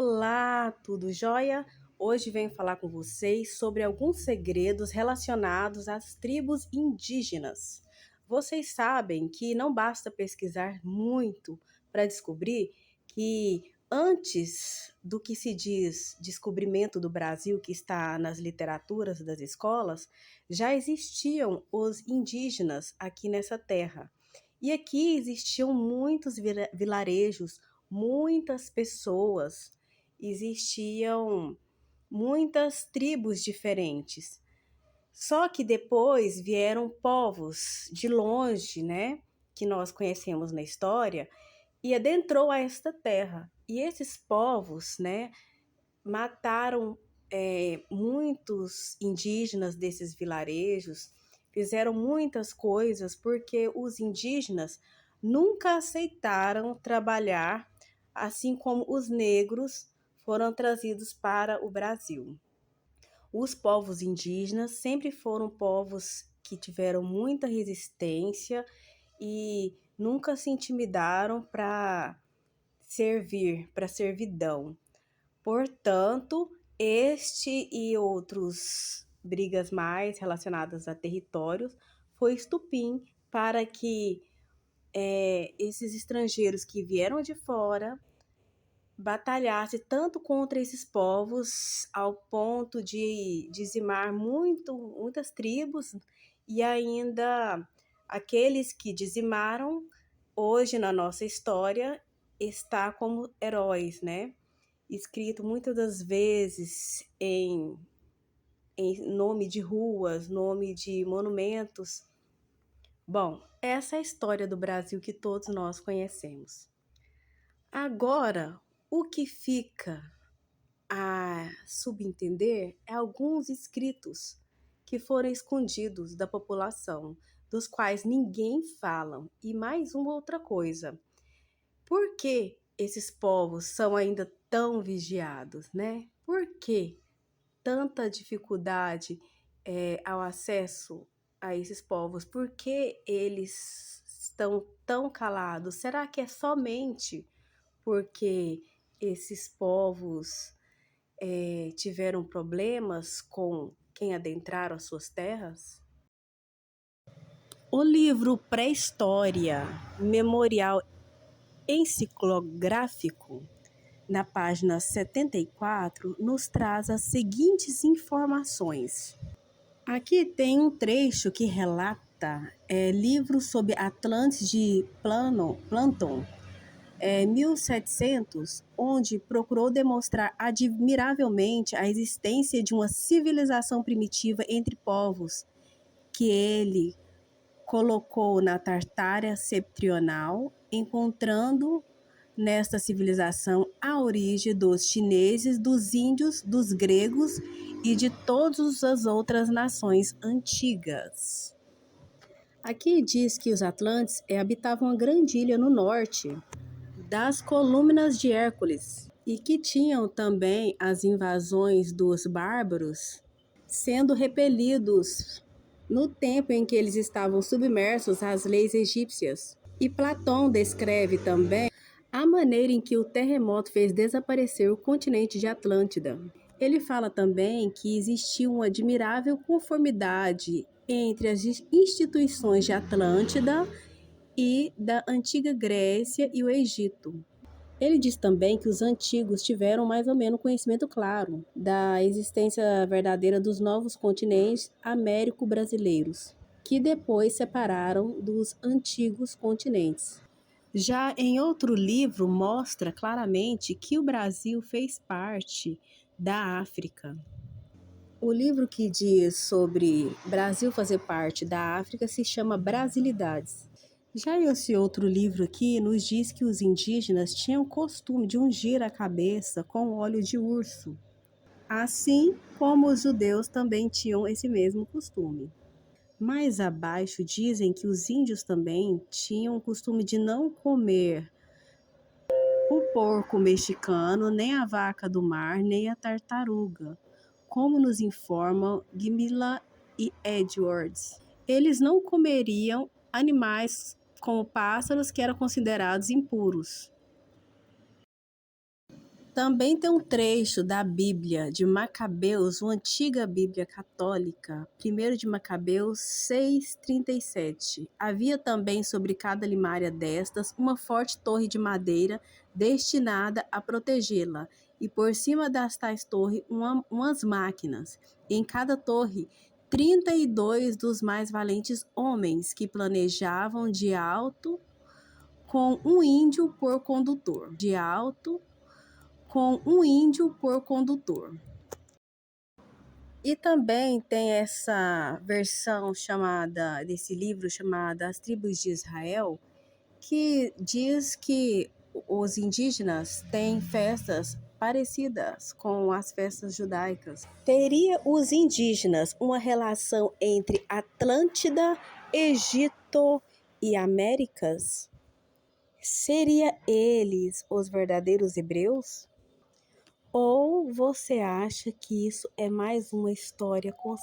Olá, tudo jóia? Hoje venho falar com vocês sobre alguns segredos relacionados às tribos indígenas. Vocês sabem que não basta pesquisar muito para descobrir que antes do que se diz descobrimento do Brasil, que está nas literaturas das escolas, já existiam os indígenas aqui nessa terra. E aqui existiam muitos vilarejos, muitas pessoas, existiam muitas tribos diferentes. Só que depois vieram povos de longe, né, que nós conhecemos na história, e adentrou a esta terra. E esses povos, né, mataram muitos indígenas desses vilarejos, fizeram muitas coisas porque os indígenas nunca aceitaram trabalhar, assim como os negros foram trazidos para o Brasil. Os povos indígenas sempre foram povos que tiveram muita resistência e nunca se intimidaram para servir, para servidão. Portanto, este e outros brigas mais relacionadas a territórios foi estupim para que esses estrangeiros que vieram de fora batalhassem tanto contra esses povos ao ponto de dizimar muitas tribos, e ainda aqueles que dizimaram hoje na nossa história está como heróis, né? Escrito muitas das vezes em nome de ruas, nome de monumentos. Bom, essa é a história do Brasil que todos nós conhecemos. Agora, o que fica a subentender é alguns escritos que foram escondidos da população, dos quais ninguém fala. E mais uma outra coisa, por que esses povos são ainda tão vigiados, né? Por que tanta dificuldade ao acesso a esses povos? Por que eles estão tão calados? Será que é somente porque esses povos tiveram problemas com quem adentraram as suas terras? O livro Pré-História, Memorial Enciclográfico, na página 74, nos traz as seguintes informações. Aqui tem um trecho que relata livro sobre Atlantes de Planton, 1700, onde procurou demonstrar admiravelmente a existência de uma civilização primitiva entre povos, que ele colocou na Tartária Septentrional, encontrando nesta civilização a origem dos chineses, dos índios, dos gregos e de todas as outras nações antigas. Aqui diz que os Atlantes habitavam uma grande ilha no norte das Colônias de Hércules e que tinham também as invasões dos bárbaros sendo repelidos no tempo em que eles estavam submersos às leis egípcias. E Platão descreve também a maneira em que o terremoto fez desaparecer o continente de Atlântida. Ele fala também que existia uma admirável conformidade entre as instituições de Atlântida e da antiga Grécia e o Egito. Ele diz também que os antigos tiveram mais ou menos conhecimento claro da existência verdadeira dos novos continentes américo-brasileiros, que depois separaram dos antigos continentes. Já em outro livro, mostra claramente que o Brasil fez parte da África. O livro que diz sobre Brasil fazer parte da África se chama Brasilidades. Já esse outro livro aqui nos diz que os indígenas tinham o costume de ungir a cabeça com óleo de urso, assim como os judeus também tinham esse mesmo costume. Mais abaixo dizem que os índios também tinham o costume de não comer o porco mexicano, nem a vaca do mar, nem a tartaruga, como nos informam Gimila e Edwards. Eles não comeriam animais como pássaros que eram considerados impuros. Também tem um trecho da Bíblia de Macabeus, uma antiga Bíblia católica, 1 de Macabeus 6:37. Havia também sobre cada limária destas uma forte torre de madeira destinada a protegê-la, e por cima das tais torres umas máquinas. Em cada torre 32 dos mais valentes homens que planejavam de alto com um índio por condutor. E também tem essa versão desse livro chamada As Tribos de Israel, que diz que os indígenas têm festas parecidas com as festas judaicas. Teria os indígenas uma relação entre Atlântida, Egito e Américas? Seria eles os verdadeiros hebreus? Ou você acha que isso é mais uma história